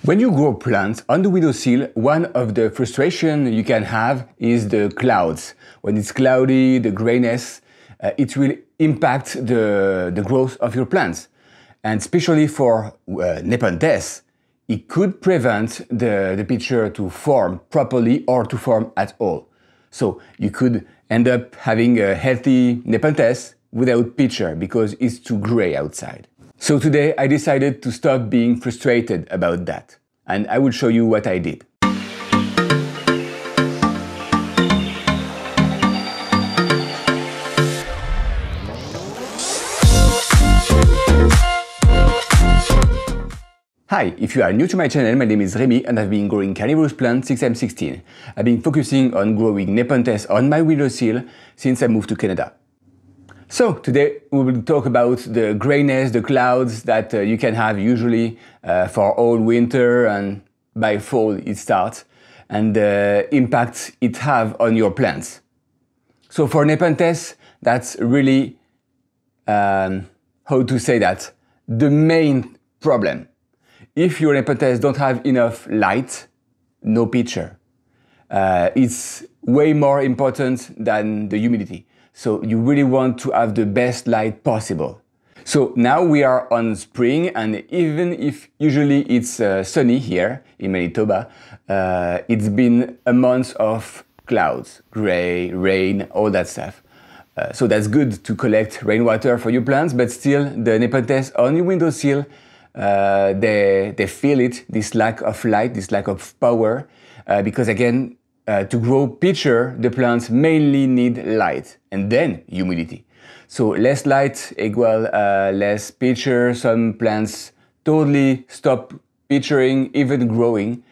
When you grow plants on the windowsill, one of the frustration you can have is the clouds. When it's cloudy, the grayness, it will impact the growth of your plants. And especially for Nepenthes, it could prevent the pitcher to form properly or to form at all. So you could end up having a healthy Nepenthes without pitcher because it's too gray outside. So today I decided to stop being frustrated about that, and I will show you what I did. Hi, if you are new to my channel, my name is Remy and I've been growing carnivorous plants since I'm 16. I've been focusing on growing Nepenthes on my windowsill since I moved to Canada. So today we will talk about the grayness, the clouds that you can have usually for all winter, and by fall it starts, and the impact it have on your plants. So for Nepenthes, that's really, how to say that, the main problem. If your Nepenthes don't have enough light, no pitcher. It's way more important than the humidity. So you really want to have the best light possible. So now we are on spring, and even if usually it's sunny here in Manitoba, it's been a month of clouds, gray, rain, all that stuff. So that's good to collect rainwater for your plants, but still the Nepenthes on your windowsill, they feel it, this lack of light, this lack of power, because again, to grow pitcher, the plants mainly need light and then humidity. So less light equal less pitcher. Some plants totally stop pitchering, even growing.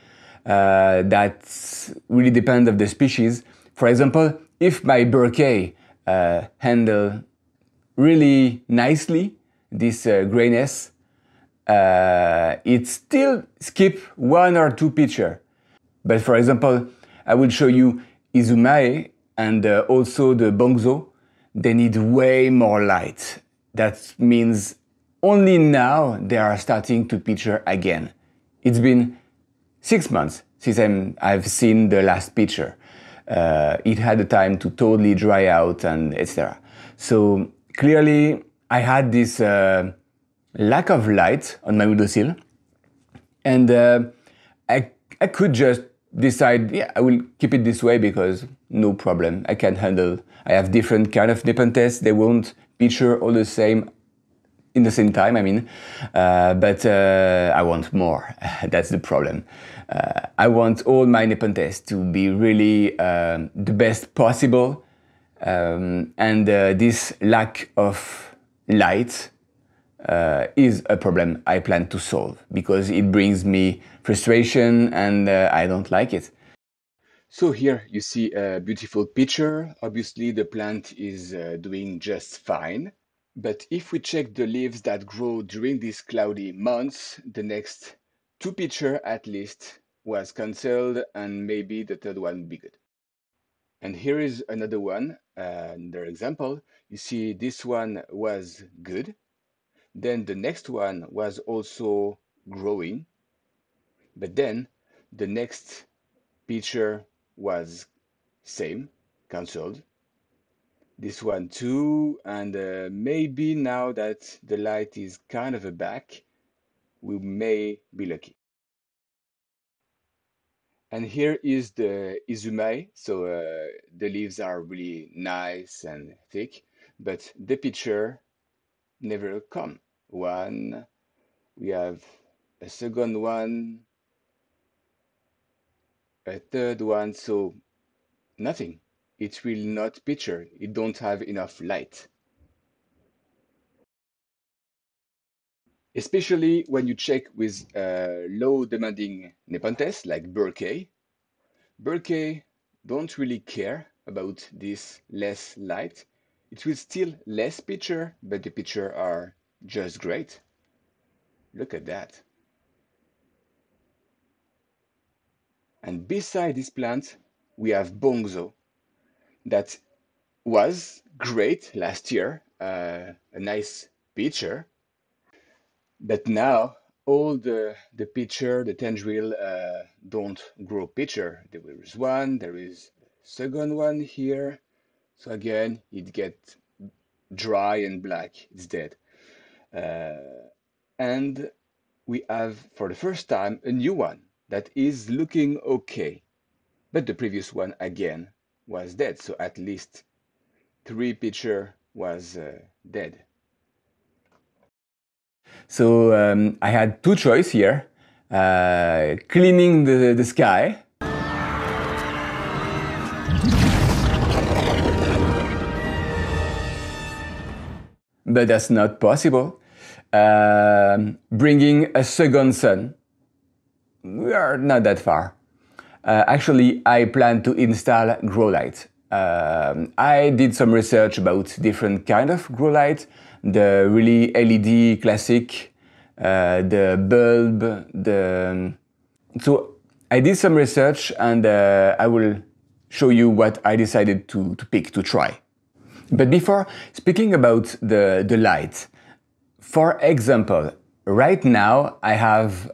That really depends on the species. For example, if my bouquet handle really nicely this grayness, it still skip 1 or 2 pitcher. But for example, I will show you Izumae and also the Bongso. They need way more light. That means only now they are starting to pitcher again. It's been 6 months since I've seen the last pitcher. It had the time to totally dry out and etc. So clearly I had this lack of light on my windowsill, and I could just decide, yeah, I will keep it this way because no problem, I can handle. I have different kind of Nepenthes, they won't pitcher all the same in the same time, I mean, but I want more. That's the problem. I want all my Nepenthes to be really the best possible, and this lack of light is a problem I plan to solve because it brings me frustration and I don't like it. So here you see a beautiful picture. Obviously the plant is doing just fine. But if we check the leaves that grow during these cloudy months, the next 2 pictures at least was cancelled, and maybe the third one would be good. And here is another one, another example. You see this one was good. Then the next one was also growing, but then the next picture was same, cancelled. This one too, and maybe now that the light is kind of back, we may be lucky. And here is the Izumae, so the leaves are really nice and thick, but the picture never come. One, we have a second one, a third one, so nothing. It will not picture. It don't have enough light. Especially when you check with low demanding Nepenthes like Burkey. Burkey don't really care about this less light. It will still less picture, but the picture are just great. Look at that. And beside this plant, we have Bongso that was great last year, a nice picture, but now all the pitcher, the tendril don't grow pitcher. There is one, there is second one here. So again, it gets dry and black, it's dead. And we have, for the first time, a new one that is looking okay. But the previous one, again, was dead. So at least 3 pitcher was dead. So I had 2 choices here. Cleaning the sky. But that's not possible. Bringing a second sun. We are not that far. Actually, I plan to install grow light. I did some research about different kind of grow light. The really LED classic, the bulb, So I did some research and I will show you what I decided to pick, to try. But before speaking about the light, for example, right now I have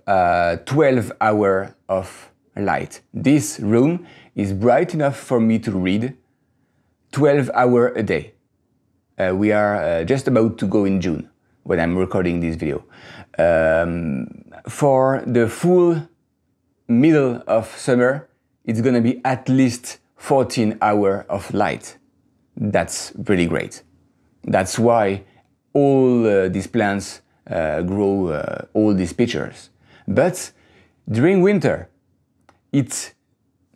12 hours of light. This room is bright enough for me to read 12 hours a day. We are just about to go in June when I'm recording this video. For the full middle of summer, it's gonna be at least 14 hours of light. That's really great. That's why all these plants grow all these pitchers. But during winter, it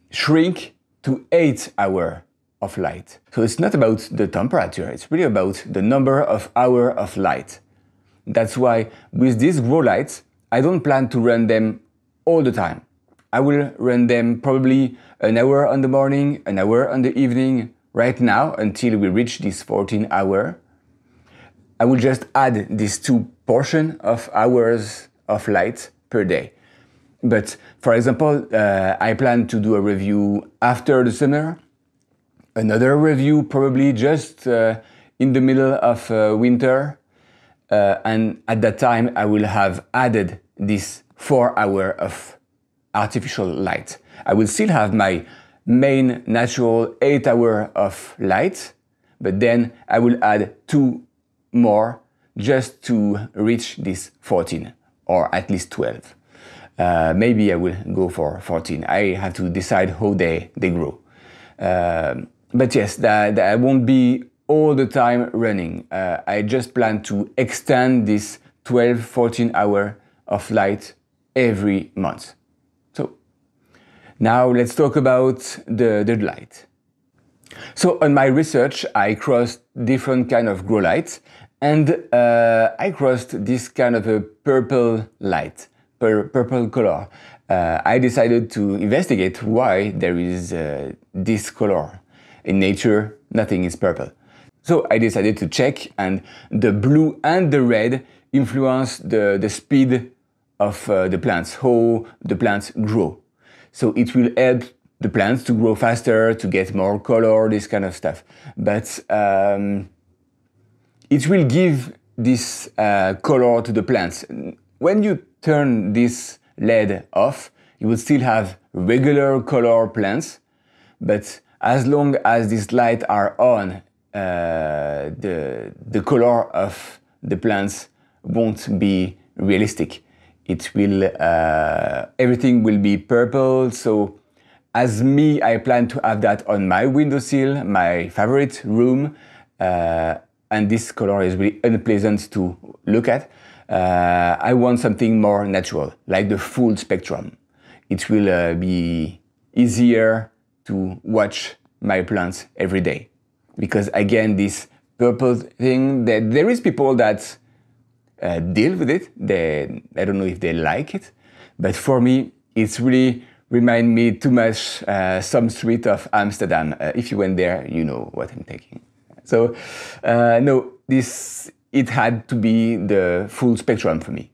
shrinks to 8 hours of light. So it's not about the temperature, it's really about the number of hours of light. That's why with these grow lights, I don't plan to run them all the time. I will run them probably an hour on the morning, an hour on the evening, right now until we reach this 14 hours. I will just add these 2 portions of hours of light per day. But for example, I plan to do a review after the summer, another review probably just in the middle of winter, and at that time I will have added this 4 hours of artificial light. I will still have my main natural 8 hours of light, but then I will add 2 more just to reach this 14 or at least 12. Maybe I will go for 14. I have to decide how they grow. But yes, that won't be all the time running. I just plan to extend this 12-14 hours of light every month. So now let's talk about the light. So on my research, I crossed different kind of grow lights, and I crossed this kind of a purple light, purple color. I decided to investigate why there is this color. In nature, nothing is purple. So I decided to check, and the blue and the red influence the speed of the plants, how the plants grow. So it will help the plants to grow faster, to get more color, this kind of stuff. But it will give this color to the plants. When you turn this LED off, you will still have regular color plants, but as long as these lights are on, the color of the plants won't be realistic. It will, everything will be purple. So as me, I plan to have that on my windowsill, my favorite room, and this color is really unpleasant to look at. I want something more natural, like the full spectrum. It will be easier to watch my plants every day. Because again, this purple thing, there is people that deal with it. I don't know if they like it, but for me, it's really remind me too much some street of Amsterdam. If you went there, you know what I'm thinking. So no, it had to be the full spectrum for me.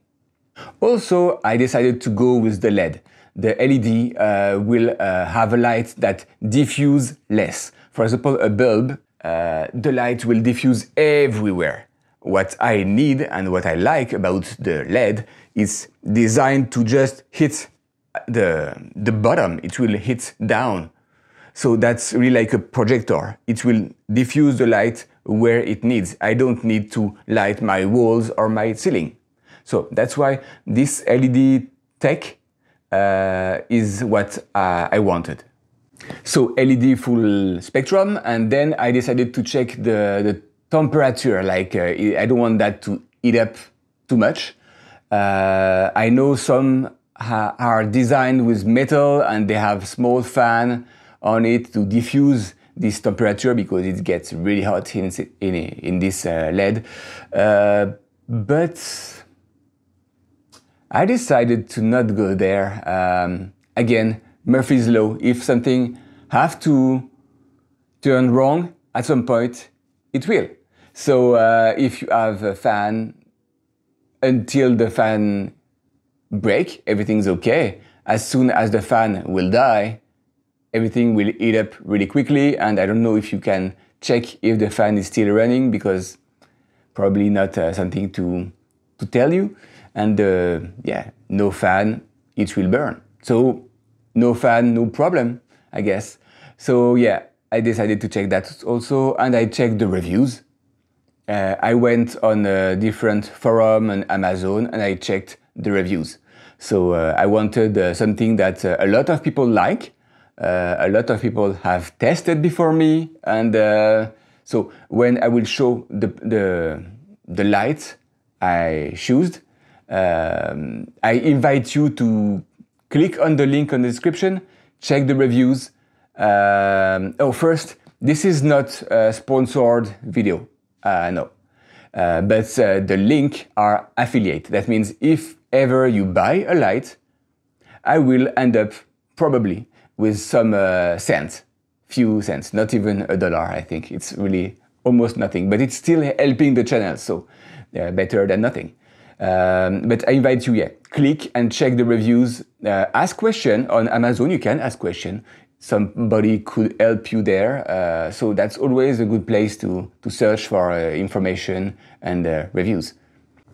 Also, I decided to go with the LED. The LED will have a light that diffuse less. For example, a bulb, the light will diffuse everywhere. what I need and what I like about the LED is designed to just hit the bottom. It will hit down. So that's really like a projector. It will diffuse the light where it needs. I don't need to light my walls or my ceiling. So that's why this LED tech is what I wanted. So LED full spectrum, and then I decided to check the temperature. Like I don't want that to heat up too much. I know some are designed with metal and they have small fan on it to diffuse this temperature because it gets really hot in this LED. But I decided to not go there. Again, Murphy's Law. If something have to turn wrong at some point, it will. So if you have a fan, until the fan break, everything's okay. As soon as the fan will die, everything will heat up really quickly. And I don't know if you can check if the fan is still running, because probably not something to tell you. And yeah, no fan, it will burn. So no fan, no problem, I guess. So yeah, I decided to check that also, and I checked the reviews. I went on a different forum on Amazon and I checked the reviews. So I wanted something that a lot of people like, a lot of people have tested before me, and so when I will show the light I choose, I invite you to click on the link on the description, check the reviews. Oh, first, this is not a sponsored video, no. But the link are affiliate. That means if ever you buy a light, I will end up probably with some cents, few cents, not even $1, I think. It's really almost nothing, but it's still helping the channel, so better than nothing. But I invite you, yeah, click and check the reviews, ask question on Amazon. You can ask question. Somebody could help you there. So that's always a good place to search for information and reviews.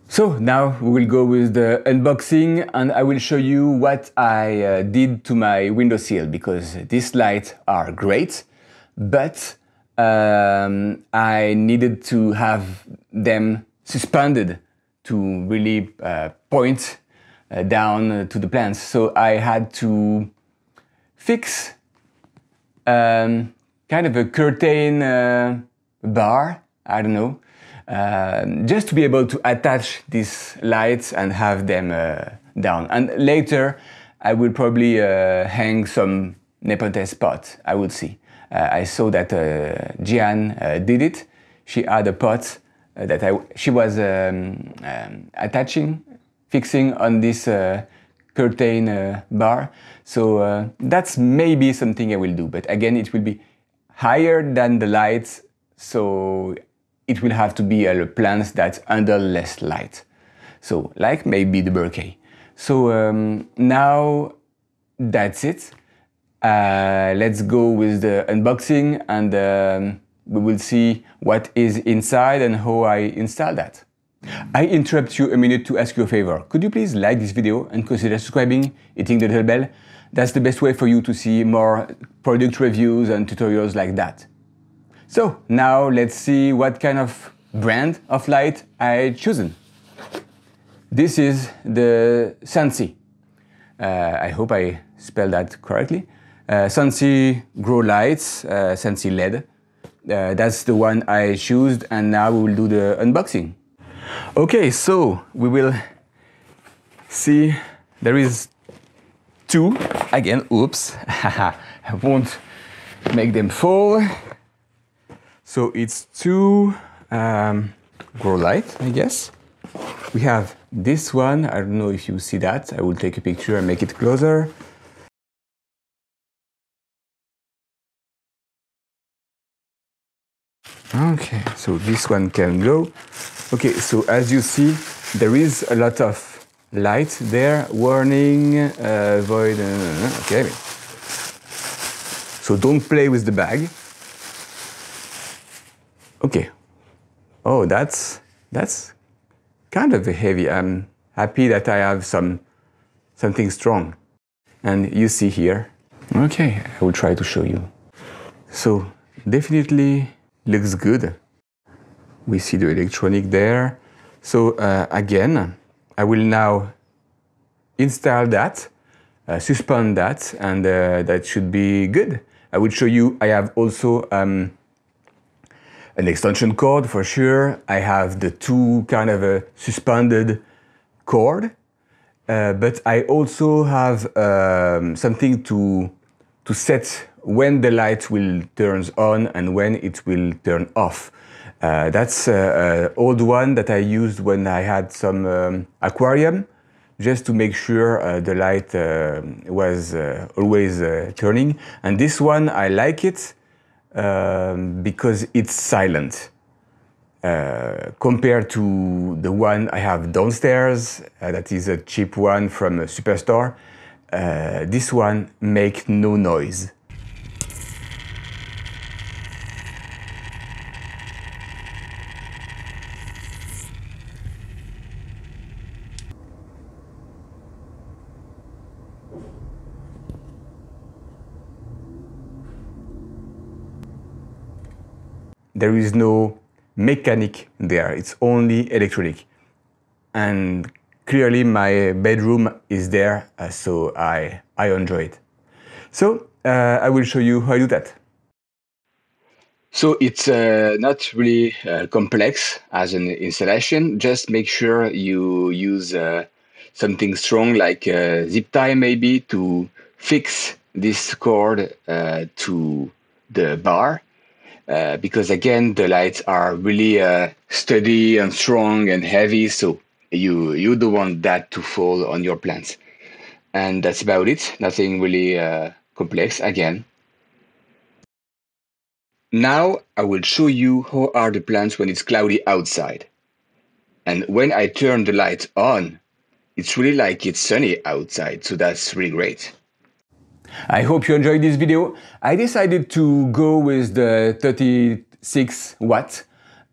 So now we will go with the unboxing, and I will show you what I did to my windowsill, because these lights are great, but I needed to have them suspended to really point down to the plants. So I had to fix kind of a curtain bar, I don't know, just to be able to attach these lights and have them down. And later I will probably hang some Nepenthes pot, I would see. I saw that Jian did it. She had a pot that she was fixing on this curtain bar. So that's maybe something I will do. But again, it will be higher than the lights, so it will have to be a plants that handle less light. So like maybe the bouquet. So now that's it. Let's go with the unboxing, and we will see what is inside and how I install that. I interrupt you a minute to ask you a favor. Could you please like this video and consider subscribing, hitting the little bell? That's the best way for you to see more product reviews and tutorials like that. So now let's see what kind of brand of light I chosen. This is the Sansi. I hope I spelled that correctly. Sansi Grow Lights, Sansi LED. That's the one I choose, and now we will do the unboxing. Okay, so we will see there is two. Again, oops, I won't make them fall. So it's two grow light, I guess. We have this one. I don't know if you see that. I will take a picture and make it closer. Okay, so this one can go. Okay, so as you see, there is a lot of light there. Warning, void, okay. So don't play with the bag. Okay. Oh, that's That's kind of heavy. I'm happy that I have something strong. And you see here. Okay, I will try to show you. So definitely looks good. We see the electronic there. So again, I will now install that, suspend that, and that should be good. I will show you, I have also an extension cord for sure. I have the two kind of suspended cord, but I also have something to set when the light will turn on and when it will turn off. That's an old one that I used when I had some aquarium, just to make sure the light was always turning. And this one, I like it because it's silent. Compared to the one I have downstairs, that is a cheap one from a superstore, this one makes no noise. There is no mechanic there, it's only electronic. And clearly my bedroom is there, so I enjoy it. So I will show you how I do that. So it's not really complex as an installation. Just make sure you use something strong like zip tie maybe to fix this cord to the bar. Because again, the lights are really steady and strong and heavy, so you don't want that to fall on your plants. And that's about it. Nothing really complex again. Now I will show you how are the plants when it's cloudy outside. And when I turn the light on, it's really like it's sunny outside, so that's really great. I hope you enjoyed this video. I decided to go with the 36 watt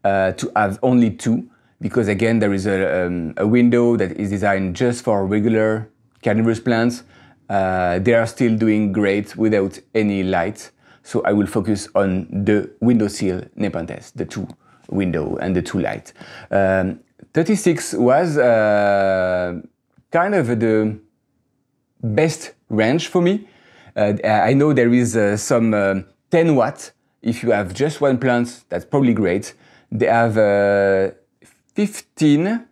to have only two, because again there is a window that is designed just for regular carnivorous plants. They are still doing great without any light, so I will focus on the windowsill Nepenthes, the two window and the two light. 36 was kind of the best range for me. I know there is some 10 watt. If you have just one plant, that's probably great. They have 15,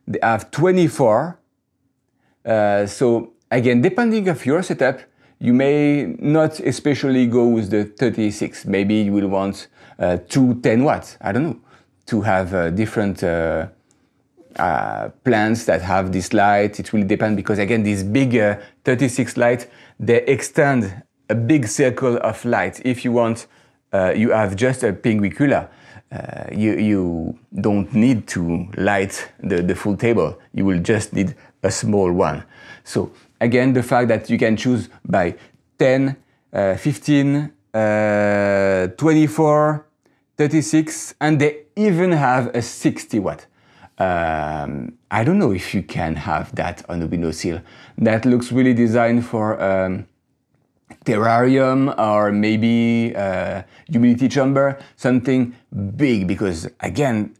they have 24. So again, depending of your setup, you may not especially go with the 36. Maybe you will want two 10 watts, I don't know, to have different plants that have this light. It will depend, because again, this big 36 light, they extend a big circle of light. If you want, you have just a pinguicula. You don't need to light the full table. You will just need a small one. So again, the fact that you can choose by 10, 15, 24, 36, and they even have a 60 watt. I don't know if you can have that on the windowsill. That looks really designed for terrarium or maybe humidity chamber, something big, because again,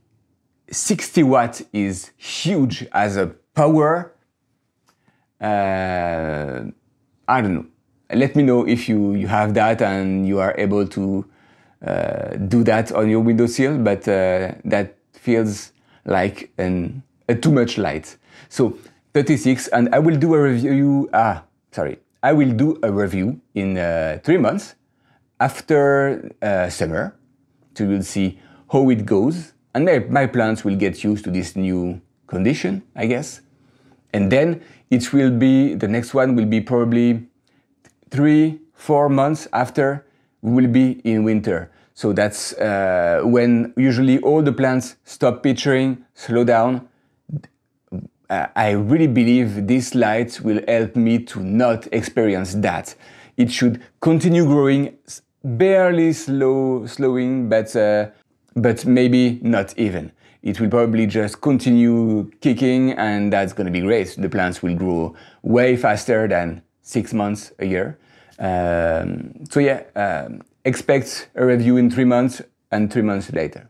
60 watt is huge as a power. I don't know. Let me know if you have that and you are able to do that on your windowsill, but that feels like a too much light. So 36, and I will do a review, I will do a review in 3 months after summer, so you'll see how it goes, and my plants will get used to this new condition, I guess. And then it will be, the next one will be probably 3-4 months after we will be in winter. So that's when usually all the plants stop pitching, slow down. I really believe this light will help me to not experience that. It should continue growing, barely slowing, but maybe not even. it will probably just continue kicking, and that's going to be great. The plants will grow way faster than 6 months, a year. Expect a review in 3 months and 3 months later.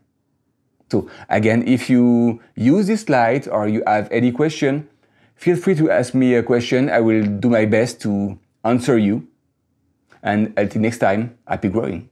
So again, if you use this slide or you have any question, feel free to ask me a question. I will do my best to answer you. And until next time, happy growing.